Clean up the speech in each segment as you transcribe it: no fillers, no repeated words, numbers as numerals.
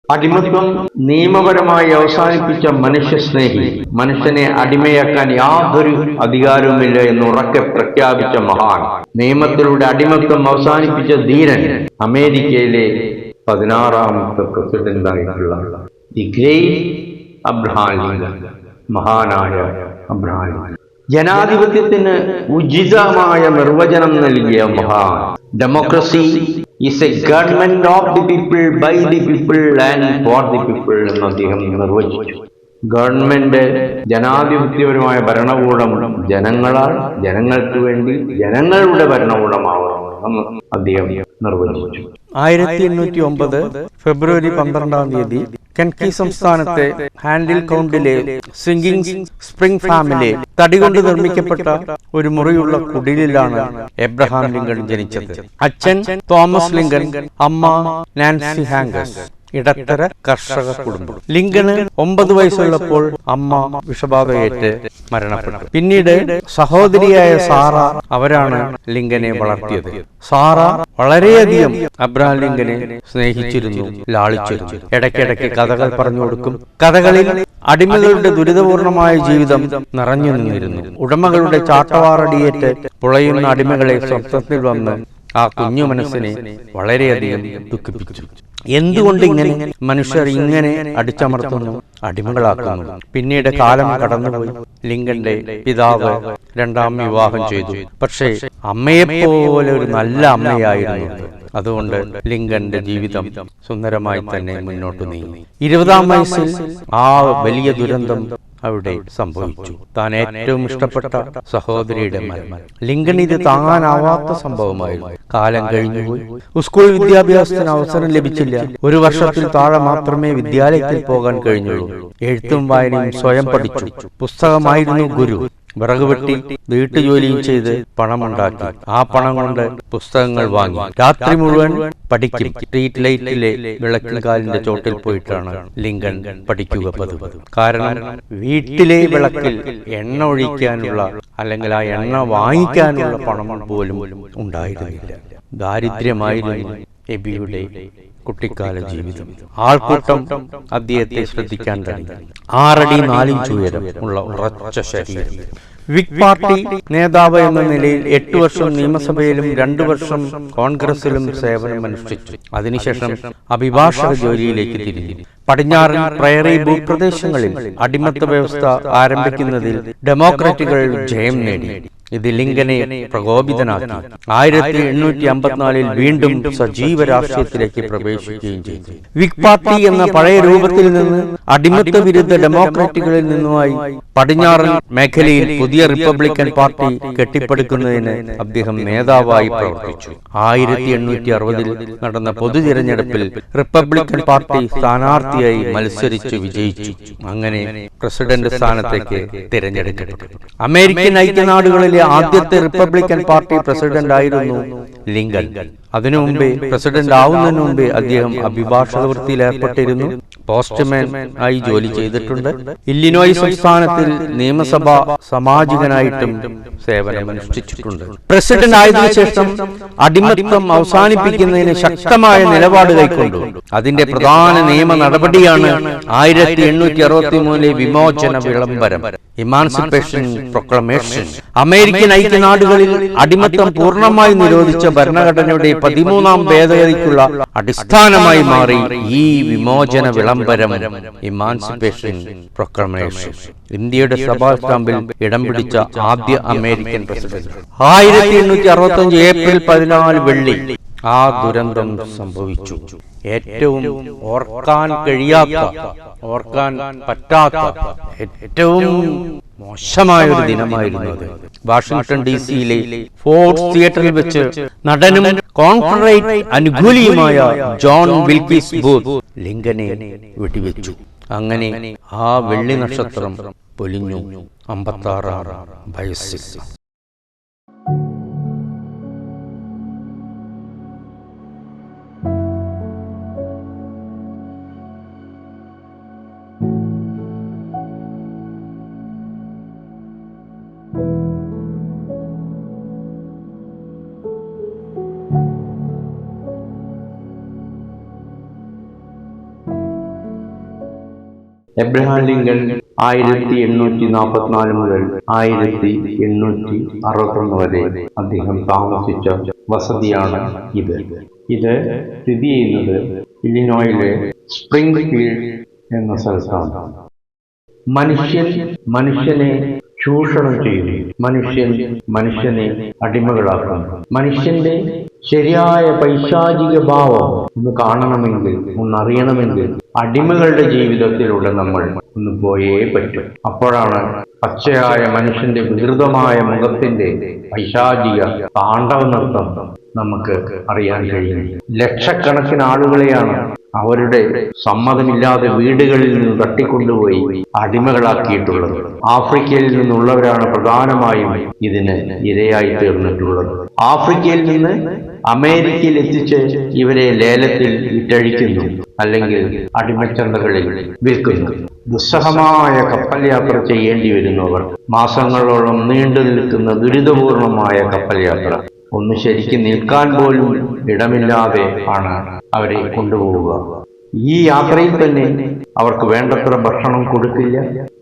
അടിമത്വം നിയമപരമായി അവസാനിപ്പിച്ച മനുഷ്യസ്നേഹി, മനുഷ്യനെ അടിമയാക്കാൻ യാതൊരു അധികാരവുമില്ല എന്ന് ഉറക്കെ പ്രഖ്യാപിച്ച മഹാൻ, നിയമത്തിലൂടെ അടിമത്വം അവസാനിപ്പിച്ച ധീരൻ, അമേരിക്കയിലെ 16ാമത്തെ പ്രസിഡന്റായിട്ടുള്ള ദി ഗ്രേറ്റ് അബ്രഹാം ലിങ്കൺ, മഹാനായ അബ്രഹാം ലിങ്കൺ. ജനാധിപത്യത്തിന് ഉചിതമായ നിർവചനം നൽകിയ മഹാൻ. Democracy is a government of the people, by the people and for the people എന്ന് അദ്ദേഹം നിർവചിച്ചു. ഗവൺമെന്റ്, ജനാധിപത്യപരമായ ഭരണകൂടം ജനങ്ങളാൽ, ജനങ്ങൾക്ക് വേണ്ടി, ജനങ്ങളുടെ ഭരണകൂടമാവണമെന്ന് അദ്ദേഹം നിർവചിച്ചു. 1809 ഫെബ്രുവരി 12 കെൻകി സംസ്ഥാനത്തെ ഹാൻഡിൽ കൗണ്ടിലെ സിംഗിങ് സ്പ്രിംഗ് ഫാമിലെ തടികൊണ്ട് നിർമ്മിക്കപ്പെട്ട ഒരു മുറിയുള്ള കുടിലിലാണ് എബ്രഹാം ലിങ്കൺ ജനിച്ചത്. അച്ഛൻ തോമസ് ലിങ്കൺ, അമ്മ നാൻസി ഹാങ്കസ്. ഇടത്തര കർഷക കുടുംബം. ലിങ്കണ് 9 വയസ്സുള്ളപ്പോൾ അമ്മ വിഷബാധയേറ്റ് മരണപ്പെട്ടു. പിന്നീട് സഹോദരിയായ സാറ അവരാണ് ലിങ്കനെ വളർത്തിയത്. സാറ വളരെയധികം അബ്രഹാം ലിങ്കനെ സ്നേഹിച്ചിരുന്നു, ലാളിച്ചിരുന്നു. ഇടയ്ക്കിടയ്ക്ക് കഥകൾ പറഞ്ഞു കൊടുക്കും. കഥകളിൽ അടിമകളുടെ ദുരിതപൂർണമായ ജീവിതം നിറഞ്ഞു നിന്നിരുന്നു. ഉടമകളുടെ ചാട്ടവാറടിയേറ്റ് പുളയുന്ന അടിമകളെ സ്വപ്നത്തിൽ വന്ന് ആ കുഞ്ഞു മനസ്സിനെ വളരെയധികം ദുഃഖിപ്പിച്ചു. എന്തുകൊണ്ട് ഇങ്ങനെ മനുഷ്യർ ഇങ്ങനെ അടിച്ചമർത്തുന്നു, അടിമകളാക്കുന്നു? പിന്നീട് കാലം കടന്നുപോയി. ലിങ്കന്റെ പിതാവ് 2ാം വിവാഹം ചെയ്തു. പക്ഷേ അമ്മയെപ്പോലെ ഒരു നല്ല അമ്മയായിരുന്നു. അതുകൊണ്ട് ലിങ്കന്റെ ജീവിതം സുന്ദരമായി തന്നെ മുന്നോട്ട് നീങ്ങി. 20ാം വയസ്സിൽ ആ വലിയ ദുരന്തം അവിടെ സംഭവിച്ചു. താൻ ഏറ്റവും ഇഷ്ടപ്പെട്ട സഹോദരിയുടെ മരണം. ലിങ്കൺ ഇത് താങ്ങാനാവാത്ത സംഭവമായിരുന്നു. കാലം കഴിഞ്ഞുപോയി. സ്കൂൾ വിദ്യാഭ്യാസത്തിന് അവസരം ലഭിച്ചില്ല. 1 വർഷത്തിൽ താഴെ മാത്രമേ വിദ്യാലയത്തിൽ പോകാൻ കഴിഞ്ഞുള്ളൂ. എഴുത്തും വായനയും സ്വയം പഠിച്ചു. പുസ്തകമായിരുന്നു ഗുരു. വിറക് വെട്ടി വീട്ടുജോലിയും ചെയ്ത് പണമുണ്ടാക്കി. ആ പണം കൊണ്ട് പുസ്തകങ്ങൾ വാങ്ങി. രാത്രി മുഴുവൻ പഠിക്കും. സ്ട്രീറ്റ് ലൈറ്റിലെ വിളക്കിൻകാലിന്റെ ചോട്ടിൽ പോയിട്ടാണ് ലിങ്കൺ പഠിക്കുക പതിവ്. കാരണം വീട്ടിലെ വിളക്കിൽ എണ്ണ ഒഴിക്കാനുള്ള, അല്ലെങ്കിൽ ആ എണ്ണ വാങ്ങിക്കാനുള്ള പണം പോലും ഉണ്ടായിരുന്നില്ല. ദാരിദ്ര്യമായിരുന്നു എബിയുടെ കുട്ടിക്കാല ജീവിതം. ആൾക്കൂട്ടം അദ്ദേഹത്തെ ശ്രദ്ധിക്കാൻ തുടങ്ങി. 6 അടി 4 ഇഞ്ച് ഉയരം ഉള്ള ഉറച്ച ശരീരം. വിഗ് പാർട്ടി നേതാവ് എന്ന നിലയിൽ 8 വർഷം നിയമസഭയിലും 2 വർഷം കോൺഗ്രസിലും സേവനമനുഷ്ഠിച്ചു. അതിനുശേഷം അഭിഭാഷക ജോലിയിലേക്ക് തിരിഞ്ഞു. പടിഞ്ഞാറൻ പ്രയറി ഭൂപ്രദേശങ്ങളിൽ അടിമത്ത വ്യവസ്ഥ ആരംഭിക്കുന്നതിൽ ഡെമോക്രാറ്റുകൾ ജയം നേടി. ഇത് ലിങ്കനെ പ്രകോപിതനാക്കി. 1854 വീണ്ടും സജീവ രാഷ്ട്രീയത്തിലേക്ക് പ്രവേശിക്കുകയും ചെയ്തു. വിഗ് പാർട്ടി എന്ന പഴയ രൂപത്തിൽ നിന്ന് അടിമത്ത വിരുദ്ധ ഡെമോക്രാറ്റുകളിൽ നിന്നുമായി പടിഞ്ഞാറൻ മേഖലയിൽ പുതിയ റിപ്പബ്ലിക്കൻ പാർട്ടി കെട്ടിപ്പടുക്കുന്നതിന് അദ്ദേഹം നേതാവായി പ്രവർത്തിച്ചു. 1860 നടന്ന പൊതു തിരഞ്ഞെടുപ്പിൽ റിപ്പബ്ലിക്കൻ പാർട്ടി സ്ഥാനാർത്ഥിയായി മത്സരിച്ച് വിജയിച്ചു. അങ്ങനെ പ്രസിഡന്റ് സ്ഥാനത്തേക്ക് തിരഞ്ഞെടുക്കപ്പെട്ടു. അമേരിക്കൻ ഐക്യനാടുകളിലെ ആദ്യത്തെ റിപ്പബ്ലിക്കൻ പാർട്ടി പ്രസിഡന്റ് ആയിരുന്നു ലിങ്കൺ. അതിനു മുമ്പേ, പ്രസിഡന്റ് ആവുന്നതിന് മുമ്പേ അദ്ദേഹം അഭിഭാഷക വൃത്തിയിൽ ഏർപ്പെട്ടിരുന്നു. പോസ്റ്റ്മാൻ ആയി ജോലി ചെയ്തിട്ടുണ്ട്. ഇല്ലിനോയ് സംസ്ഥാനത്തിൽ നിയമസഭാ സാമാജികനായിട്ടും സേവനമനുഷ്ഠിച്ചിട്ടുണ്ട്. പ്രസിഡന്റ് ആയതിനു ശേഷം അടിമത്തം അവസാനിപ്പിക്കുന്നതിന് ശക്തമായ നിലപാട് കൈക്കൊണ്ടു. അതിന്റെ പ്രധാന നിയമ നടപടിയാണ് 1863 വിമോചന വിളംബരം, ഇമാൻസിപ്പേഷൻ പ്രൊക്ലമേഷൻ. അമേരിക്കൻ ഐക്യനാടുകളിൽ അടിമത്തം പൂർണ്ണമായി നിരോധിച്ച ഭരണഘടനയുടെ 13ാം ഭേദഗതിക്കുള്ള അടിസ്ഥാനമായി മാറി ഈ വിമോചന വിളംബരം, ഇമാൻസിപ്പേഷൻ പ്രൊക്ലമേഷൻ. ഇന്ത്യയുടെ സഭാ സ്റ്റാമ്പിൽ ഇടം പിടിച്ച ആദ്യ അമേരിക്കൻ പ്രസിഡന്റ്. 1865 ഏപ്രിൽ 14 വെള്ളി ആ ദുരന്തം സംഭവിച്ചു. ഏറ്റവും ഓർക്കാൻ കഴിയാത്ത, ഓർക്കാൻ പറ്റാത്ത, ഏറ്റവും മോശമായ ഒരു ദിനമായിരുന്നു അത്. വാഷിംഗ്ടൺ DC-യിലെ ഫോർഡ് തിയേറ്ററിൽ വെച്ച് നടനും കോൺഫെഡറേറ്റ് അനുകൂലിയുമായ ജോൺ വിൽക്കീസ് ബൂത്ത് ലിങ്കനെ വെടിവെച്ചു. അങ്ങനെ ആ വെള്ളി നക്ഷത്രം പൊലിഞ്ഞു 56ാം വയസ്സിൽ. എബ്രഹാം ലിങ്കൺ 1844 മുതൽ 1861 വരെ അദ്ദേഹം താമസിച്ച വസതിയാണ് ഇത്. ഇത് സ്ഥിതി ചെയ്യുന്നത് ഇല്ലിനോയിലെ സ്പ്രിംഗ് ഫീൽഡ് എന്ന സ്ഥലത്താണ്. മനുഷ്യനെ ചൂഷണം ചെയ്യുന്നു. മനുഷ്യനെ അടിമകളാക്കുന്നു. മനുഷ്യന്റെ ശരിയായ പൈശാചിക ഭാവം ഒന്ന് കാണണമെങ്കിൽ, ഒന്നറിയണമെങ്കിൽ അടിമകളുടെ ജീവിതത്തിലൂടെ നമ്മൾ ഒന്ന് പോയേ പറ്റും. അപ്പോഴാണ് പച്ചയായ മനുഷ്യന്റെ വികൃതമായ മുഖത്തിന്റെ പൈശാചിക താണ്ഡവ നൃത്തം നമുക്ക് അറിയാൻ കഴിയുന്നത്. ലക്ഷക്കണക്കിന് ആളുകളെയാണ് അവരുടെ സമ്മതമില്ലാതെ വീടുകളിൽ നിന്ന് തട്ടിക്കൊണ്ടുപോയി അടിമകളാക്കിയിട്ടുള്ളത്. ആഫ്രിക്കയിൽ നിന്നുള്ളവരാണ് പ്രധാനമായും ഇതിന് ഇരയായി തീർന്നിട്ടുള്ളത്. ആഫ്രിക്കയിൽ നിന്ന് അമേരിക്കയിൽ എത്തിച്ച് ഇവരെ ലേലത്തിൽ വിറ്റഴിക്കുന്നു, അല്ലെങ്കിൽ അടിമച്ചന്തകളിൽ വിൽക്കുന്നു. ദുസ്സഹമായ കപ്പൽ യാത്ര ചെയ്യേണ്ടി വരുന്നവർ, മാസങ്ങളോളം നീണ്ടു നിൽക്കുന്ന ദുരിതപൂർണമായ കപ്പൽ യാത്ര, ഒന്ന് ശരിക്കും നിൽക്കാൻ പോലും ഇടമില്ലാതെ ആണ് അവരെ കൊണ്ടുപോവുക. ഈ യാത്രയിൽ തന്നെ അവർക്ക് വേണ്ടത്ര ഭക്ഷണം കൊടുക്കില്ല.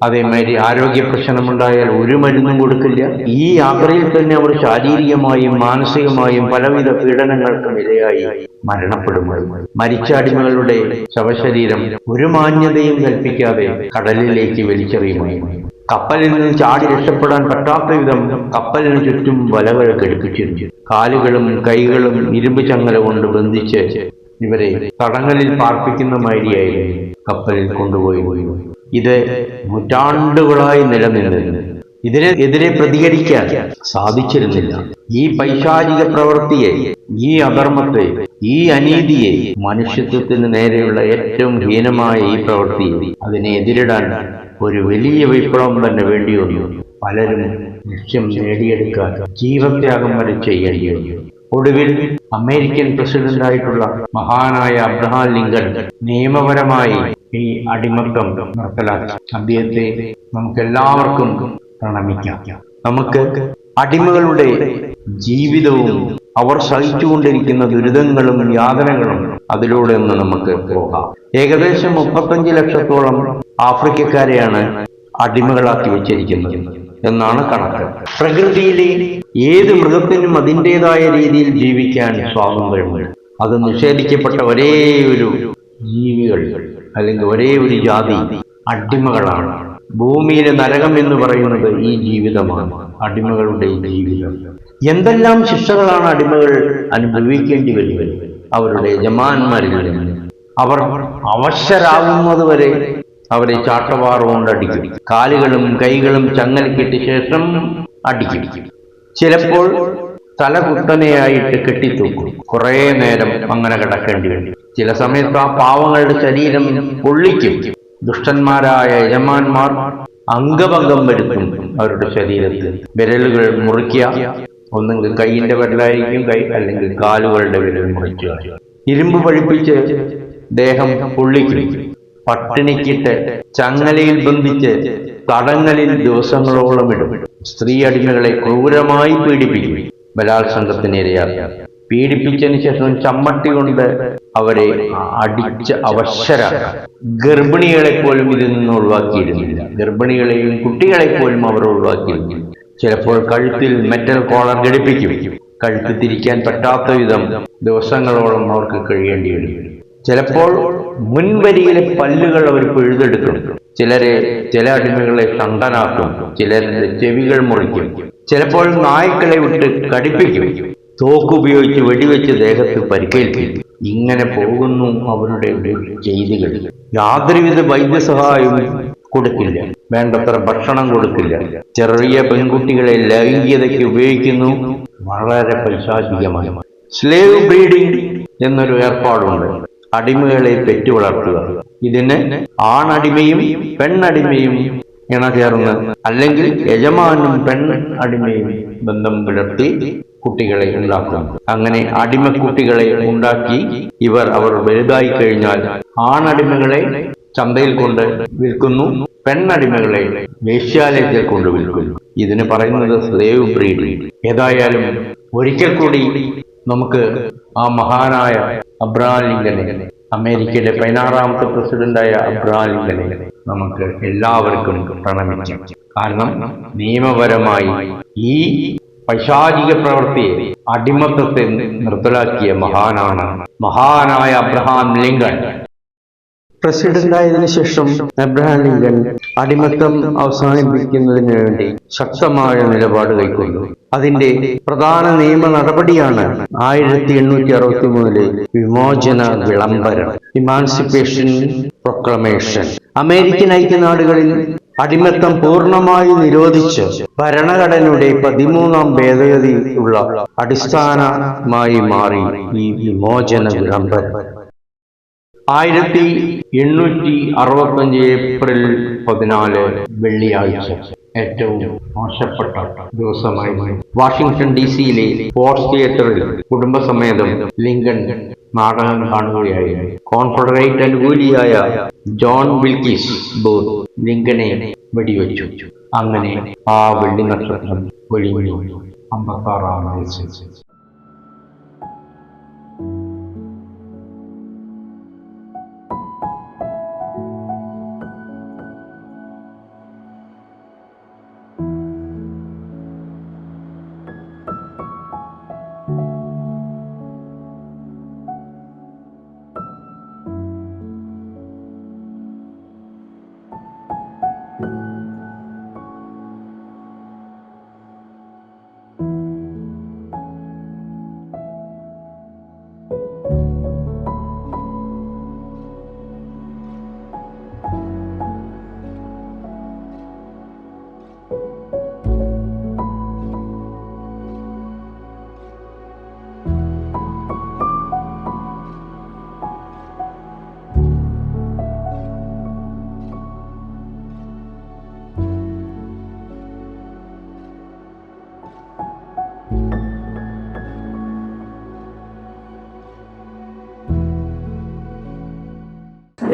അതേമാതിരി ആരോഗ്യ പ്രശ്നമുണ്ടായാൽ ഒരു മരുന്നും കൊടുക്കില്ല. ഈ യാത്രയിൽ തന്നെ അവർ ശാരീരികമായും മാനസികമായും പലവിധ പീഡനങ്ങൾക്കും ഇരയായി മരണപ്പെടുമ്പോൾ മരിച്ച അടിമകളുടെ ശവശരീരം ഒരു മാന്യതയും കൽപ്പിക്കാതെ കടലിലേക്ക് വലിച്ചെറിയുമായിരുന്നു. കപ്പലിൽ നിന്ന് ചാടി രക്ഷപ്പെടാൻ പറ്റാത്ത വിധം കപ്പലിന് ചുറ്റും വലകൾ ഘടിപ്പിച്ചിരുന്നു. കാലുകളും കൈകളും ഇരുമ്പ് ചങ്ങല കൊണ്ട് ബന്ധിച്ച് ഇവരെ തടങ്ങളിൽ പാർപ്പിക്കുന്ന മാതിരിയായിരുന്നു കപ്പലിൽ കൊണ്ടുപോയിരുന്നു. ഇത് നൂറ്റാണ്ടുകളായി നിലനിന്നിരുന്നു. ഇതിനെതിരെ പ്രതികരിക്കാൻ സാധിച്ചിരുന്നില്ല. ഈ പൈശാചിക പ്രവൃത്തിയെ, ഈ അധർമ്മത്തെ, ഈ അനീതിയെ, മനുഷ്യത്വത്തിന് നേരെയുള്ള ഏറ്റവും ഹീനമായ ഈ പ്രവൃത്തിയെ, അതിനെ എതിരിടാൻ ഒരു വലിയ വിപ്ലവം തന്നെ വേണ്ടി വന്നു. പലരും ലക്ഷ്യം നേടിയെടുക്കാൻ ജീവത്യാഗം വരെ ചെയ്യേണ്ടി വന്നു. ഒടുവിൽ അമേരിക്കൻ പ്രസിഡന്റായിട്ടുള്ള മഹാനായ അബ്രഹാം ലിങ്കൺ നിയമപരമായി ഈ അടിമത്തം നിർത്തലാക്കി. അദ്ദേഹത്തെ നമുക്കെല്ലാവർക്കും പ്രണമിക്കാം. നമുക്ക് അടിമകളുടെ ജീവിതവും അവർ സഹിച്ചുകൊണ്ടിരിക്കുന്ന ദുരിതങ്ങളും യാതനകളും അതിലൂടെ ഒന്ന് നമുക്ക് പോകാം. ഏകദേശം 35 ലക്ഷത്തോളം ആഫ്രിക്കക്കാരെയാണ് അടിമകളാക്കി വെച്ചിരിക്കുന്നത് എന്നാണ് കണക്ക്. പ്രകൃതിയിലെ ഏത് മൃഗത്തിനും അതിൻ്റെതായ രീതിയിൽ ജീവിക്കാൻ സ്വാതന്ത്ര്യമുണ്ട്. അത് നിഷേധിക്കപ്പെട്ട ഒരേ ഒരു ജീവികൾ, അല്ലെങ്കിൽ ഒരേ ഒരു ജാതി അടിമകളാണ്. ഭൂമിയിലെ നരകം എന്ന് പറയുന്നത് ഈ ജീവിതമാണ്, അടിമകളുടെ ജീവിതം. എന്തെല്ലാം ശിക്ഷകളാണ് അടിമകൾ അനുഭവിക്കേണ്ടി വരുന്നത് അവരുടെ യജമാന്മാരിൽ നിന്ന്. അവർ അവശരാകുന്നത് വരെ അവരെ ചാട്ടവാറ് കൊണ്ടടിക്കും. കാലുകളും കൈകളും ചങ്ങലക്കിട്ട ശേഷം അടിക്കും. ചിലപ്പോൾ തലകുത്തനെയായിട്ട് കെട്ടിത്തൂക്കും. കുറേ നേരം അങ്ങനെ കിടക്കേണ്ടി വരും. ചില സമയത്ത് ആ പാവങ്ങളുടെ ശരീരം പൊള്ളിക്കും. ദുഷ്ടന്മാരായ യജമാന്മാർ അംഗഭംഗം വരുത്തും അവരുടെ ശരീരത്തിൽ. വിരലുകൾ മുറിക്കുക, ഒന്നെങ്കിൽ കൈയിന്റെ വിരലായിരിക്കും കൈ, അല്ലെങ്കിൽ കാലുകളുടെ വിരൽ മുറിക്കുക. ഇരുമ്പ് പഴിപ്പിച്ച് ദേഹം പൊള്ളിക്കും. പട്ടിണിക്കിട്ട് ചങ്ങലയിൽ ബന്ധിച്ച് തടങ്ങളിൽ ദിവസങ്ങളോളം ഇടും. സ്ത്രീ അടിമകളെ ക്രൂരമായി പീഡിപ്പിക്കും. ബലാത്സംഗത്തിന് ഇരയാക്കും. പീഡിപ്പിച്ചതിന് ശേഷം ചമ്മട്ടി കൊണ്ട് അവരെ അടിച്ച് അവശരാക്കാം. ഗർഭിണികളെ പോലും ഇതിൽ നിന്ന് ഒഴിവാക്കിയിരുന്നില്ല. ഗർഭിണികളെയും കുട്ടികളെ പോലും അവർ ഒഴിവാക്കിയിരുന്നില്ല. ചിലപ്പോൾ കഴുത്തിൽ മെറ്റൽ കോളർ ഘടിപ്പിക്കും. കഴുത്ത് തിരിക്കാൻ പറ്റാത്ത വിധം ദിവസങ്ങളോളം അവർക്ക് കഴിയേണ്ടി വരും. ചിലപ്പോൾ മുൻവരിയിലെ പല്ലുകൾ അവർ പിഴുതെടുക്കും. ചില അടിമകളെ ഷണ്ടനാക്കും. ചിലരുടെ ചെവികൾ മുറിക്കും. ചിലപ്പോൾ നായ്ക്കളെ വിട്ട് കടിപ്പിക്കും. തോക്കുപയോഗിച്ച് വെടിവെച്ച് ദേഹത്ത് പരിക്കേൽക്കും. ഇങ്ങനെ പോകുന്നു അവരുടെ ചെയ്തികൾ. യാതൊരുവിധ വൈദ്യസഹായവും കൊടുക്കില്ല. വേണ്ടത്ര ഭക്ഷണം കൊടുക്കില്ല. ചെറിയ പെൺകുട്ടികളെ ലൈംഗികതയ്ക്ക് ഉപയോഗിക്കുന്നു. വളരെ പൈശാചികമായി. സ്ലേവ് ബ്രീഡിംഗ് എന്നൊരു ഏർപ്പാടുണ്ട്. അടിമകളെ പെറ്റു വളർത്തുക. ഇതിന് ആണടിമയും പെണ്ണടിമയും ഇണചേർന്ന്, അല്ലെങ്കിൽ യജമാനും പെൺ അടിമയും ബന്ധം പുലർത്തി കുട്ടികളെ ഉണ്ടാക്കും. അങ്ങനെ അടിമക്കുട്ടികളെ ഉണ്ടാക്കി അവർ വലുതായി കഴിഞ്ഞാൽ ആണടിമകളെ ചന്തയിൽ കൊണ്ട് വിൽക്കുന്നു, പെണ്ണടിമകളെ വേശ്യാലയത്തിൽ കൊണ്ട് വിൽക്കുന്നു. ഇതിന് പറയുന്നത് സ്ലേവ് ബ്രീഡിംഗ്. ഏതായാലും ഒരിക്കൽ കൂടി നമുക്ക് ആ മഹാനായ അബ്രഹാം ലിങ്കനെ അമേരിക്കയിലെ 16ാമത്തെ പ്രസിഡന്റായ അബ്രഹാം ലിങ്കനെ നമുക്ക് എല്ലാവർക്കും പ്രണമിക്കാം. കാരണം നിയമപരമായി ഈ പൈശാചിക പ്രവൃത്തിയെ, അടിമത്തത്തെ നിർത്തലാക്കിയ മഹാനായ അബ്രഹാം ലിങ്കൺ. പ്രസിഡന്റായതിനു ശേഷം അബ്രഹാം ലിങ്കൺ അടിമത്തം അവസാനിപ്പിക്കുന്നതിന് വേണ്ടി ശക്തമായ നിലപാട് കൈക്കൊണ്ടു. അതിന്റെ പ്രധാന നിയമ നടപടിയാണ് 1863 വിമോചന വിളംബരം, ഇമാൻസിപ്പേഷൻ പ്രൊക്ലമേഷൻ. അമേരിക്കൻ ഐക്യനാടുകളിൽ അടിമത്തം പൂർണ്ണമായി നിരോധിച്ച് ഭരണഘടനയുടെ 13ാം ഭേദഗതി ഉള്ള അടിസ്ഥാനമായി മാറി ഈ വിമോചന വിളംബരം. 1865 ഏപ്രിൽ 14 വെള്ളിയാഴ്ച ഏറ്റവും മോശപ്പെട്ട ദിവസമായി വാഷിംഗ്ടൺ DC-യിലെ ഫോർട്സ് തിയേറ്ററിൽ കുടുംബസമേതം ലിങ്കൺ നാടകം കാണുകയായിരുന്നു. കോൺഫെഡറേറ്റ് അനുകൂലിയായ ജോൺ വിൽക്കീസ് ബൂത്ത് ലിങ്കനെ വെടിവെച്ചു. അങ്ങനെ ആ വെള്ളി നക്ഷത്രം വെളിഞ്ഞു 56ാം വയസ്സിൽ.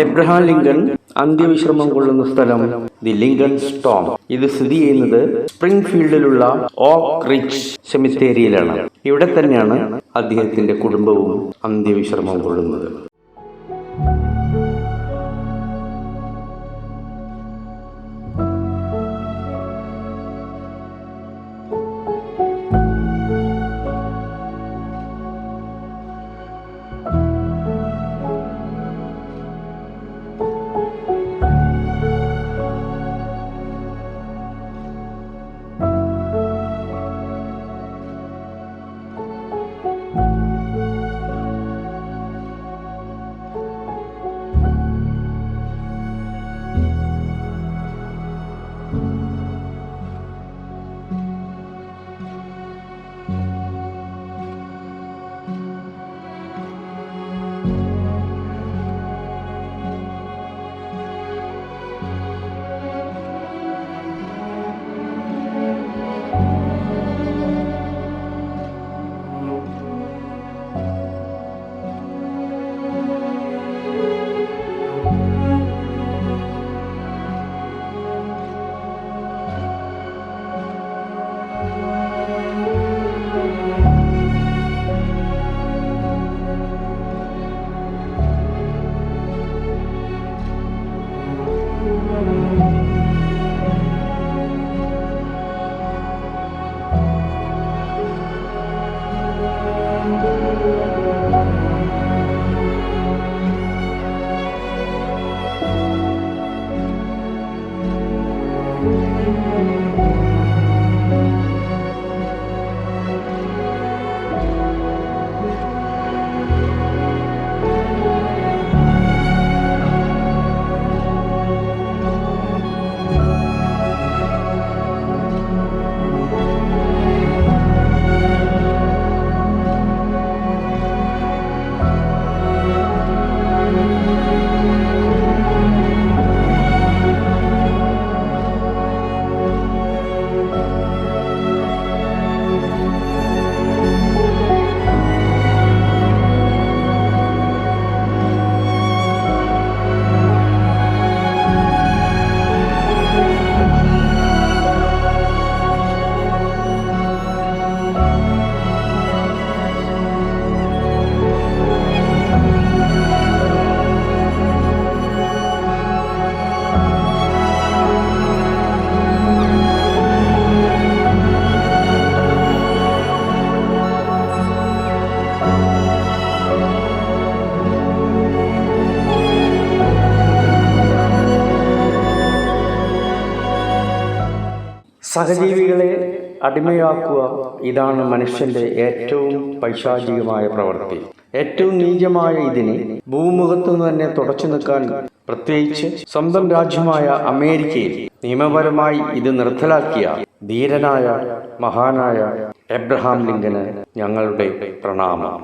എബ്രഹാം ലിങ്കൺ അന്ത്യവിശ്രമം കൊള്ളുന്ന സ്ഥലം ദി ലിങ്കൺ സ്റ്റോം. ഇത് സ്ഥിതി ചെയ്യുന്നത് സ്പ്രിംഗ്ഫീൽഡിലുള്ള ഓക്ക് റിച്ച് സെമിത്തേരിയിലാണ്. ഇവിടെ തന്നെയാണ് അദ്ദേഹത്തിന്റെ കുടുംബവും അന്ത്യവിശ്രമം കൊള്ളുന്നത്. സഹജീവികളെ അടിമയാക്കുക, ഇതാണ് മനുഷ്യന്റെ ഏറ്റവും പൈശാചികമായ പ്രവൃത്തി. ഏറ്റവും നീചമായ ഇതിനെ ഭൂമുഖത്തു നിന്ന് തന്നെ തുടച്ചു നിൽക്കാൻ, പ്രത്യേകിച്ച് സ്വന്തം രാജ്യമായ അമേരിക്കയിൽ നിയമപരമായി ഇത് നിർത്തലാക്കിയ ധീരനായ മഹാനായ എബ്രഹാം ലിങ്കന് ഞങ്ങളുടെ പ്രണാമം.